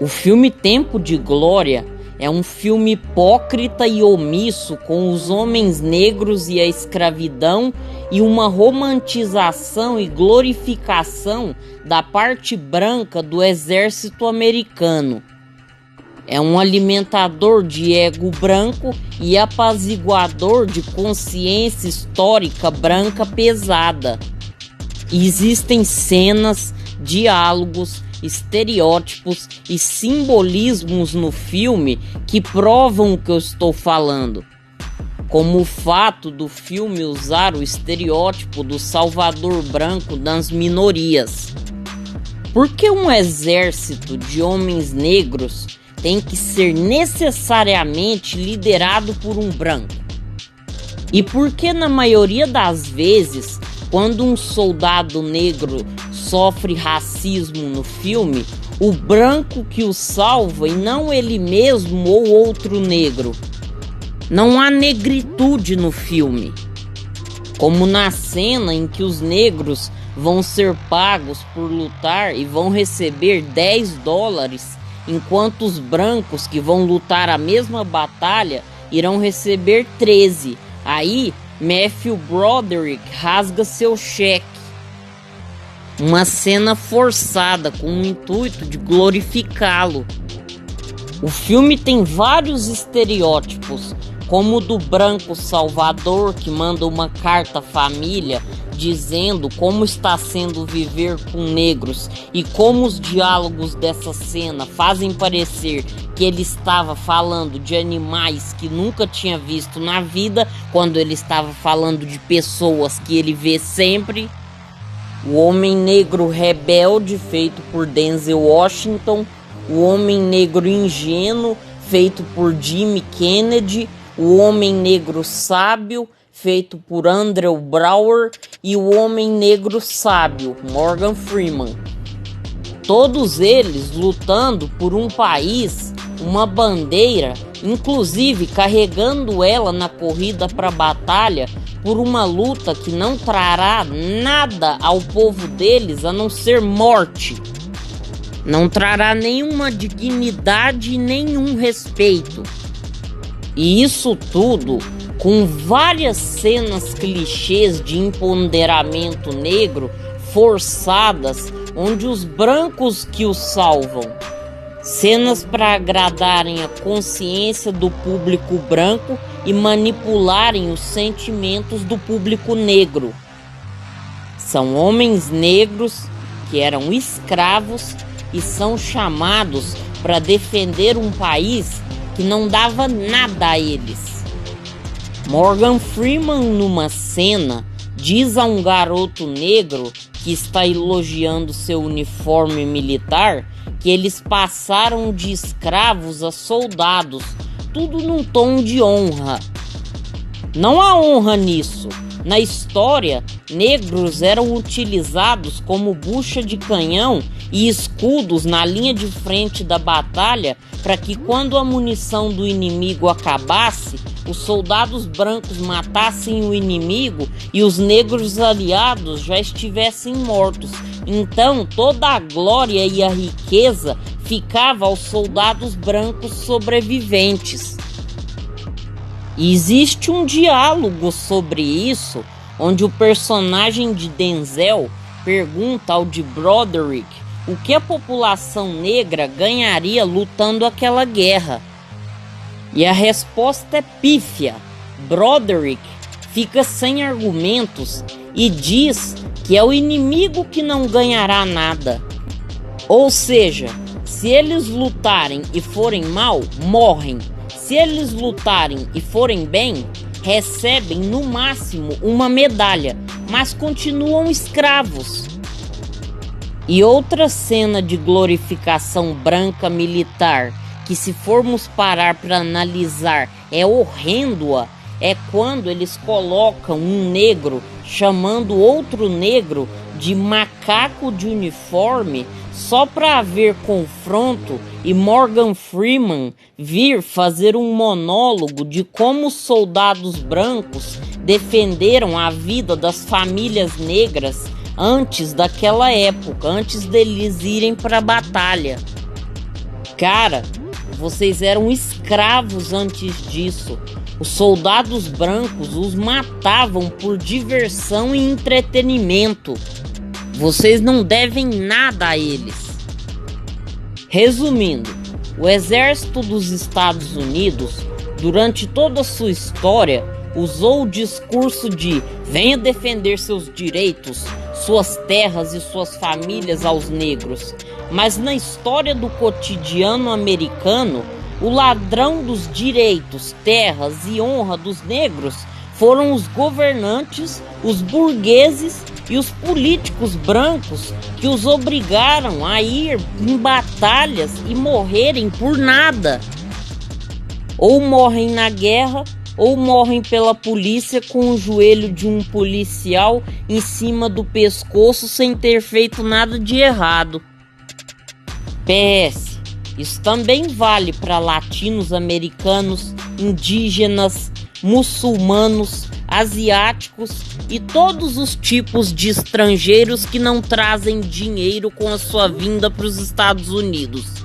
O filme Tempo de Glória é um filme hipócrita e omisso com os homens negros e a escravidão e uma romantização e glorificação da parte branca do exército americano. É um alimentador de ego branco e apaziguador de consciência histórica branca pesada. E existem cenas, diálogos, estereótipos e simbolismos no filme que provam o que eu estou falando, como o fato do filme usar o estereótipo do salvador branco das minorias. Por que um exército de homens negros tem que ser necessariamente liderado por um branco? E por que na maioria das vezes, quando um soldado negro sofre racismo no filme, o branco que o salva e não ele mesmo ou outro negro? Não há negritude no filme, como na cena em que os negros vão ser pagos por lutar e vão receber $10, enquanto os brancos que vão lutar a mesma batalha irão receber 13. Aí Matthew Broderick rasga seu cheque. Uma cena forçada com o intuito de glorificá-lo. O filme tem vários estereótipos, como o do branco salvador que manda uma carta à família dizendo como está sendo viver com negros e como os diálogos dessa cena fazem parecer que ele estava falando de animais que nunca tinha visto na vida, quando ele estava falando de pessoas que ele vê sempre. O Homem Negro Rebelde, feito por Denzel Washington. O Homem Negro Ingênuo, feito por Jimmy Kennedy. O Homem Negro Sábio, feito por Andrew Brower. E o Homem Negro Sábio, Morgan Freeman. Todos eles lutando por um país, uma bandeira, inclusive carregando ela na corrida para a batalha, por uma luta que não trará nada ao povo deles a não ser morte. Não trará nenhuma dignidade e nenhum respeito. E isso tudo com várias cenas clichês de empoderamento negro forçadas, onde os brancos que o salvam. Cenas para agradarem a consciência do público branco e manipularem os sentimentos do público negro. São homens negros que eram escravos e são chamados para defender um país que não dava nada a eles. Morgan Freeman, numa cena, diz a um garoto negro que está elogiando seu uniforme militar que eles passaram de escravos a soldados, tudo num tom de honra. Não há honra nisso. Na história, negros eram utilizados como bucha de canhão e escudos na linha de frente da batalha para que, quando a munição do inimigo acabasse, os soldados brancos matassem o inimigo e os negros aliados já estivessem mortos. Então, toda a glória e a riqueza ficava aos soldados brancos sobreviventes. E existe um diálogo sobre isso, onde o personagem de Denzel pergunta ao de Broderick o que a população negra ganharia lutando aquela guerra. E a resposta é pífia. Broderick fica sem argumentos e diz que é o inimigo que não ganhará nada. Ou seja, se eles lutarem e forem mal, morrem. Se eles lutarem e forem bem, recebem no máximo uma medalha, mas continuam escravos. E outra cena de glorificação branca militar, que se formos parar para analisar é horrenda, é quando eles colocam um negro chamando outro negro de macaco de uniforme só para haver confronto e Morgan Freeman vir fazer um monólogo de como os soldados brancos defenderam a vida das famílias negras antes daquela época, antes deles irem para a batalha. Cara, vocês eram escravos antes disso. Os soldados brancos os matavam por diversão e entretenimento. Vocês não devem nada a eles. Resumindo, o exército dos Estados Unidos, durante toda a sua história, usou o discurso de venha defender seus direitos, suas terras e suas famílias aos negros. Mas na história do cotidiano americano, o ladrão dos direitos, terras e honra dos negros foram os governantes, os burgueses e os políticos brancos que os obrigaram a ir em batalhas e morrerem por nada. Ou morrem na guerra, ou morrem pela polícia com o joelho de um policial em cima do pescoço sem ter feito nada de errado. PS, isso também vale para latinos americanos, indígenas, muçulmanos, asiáticos e todos os tipos de estrangeiros que não trazem dinheiro com a sua vinda para os Estados Unidos.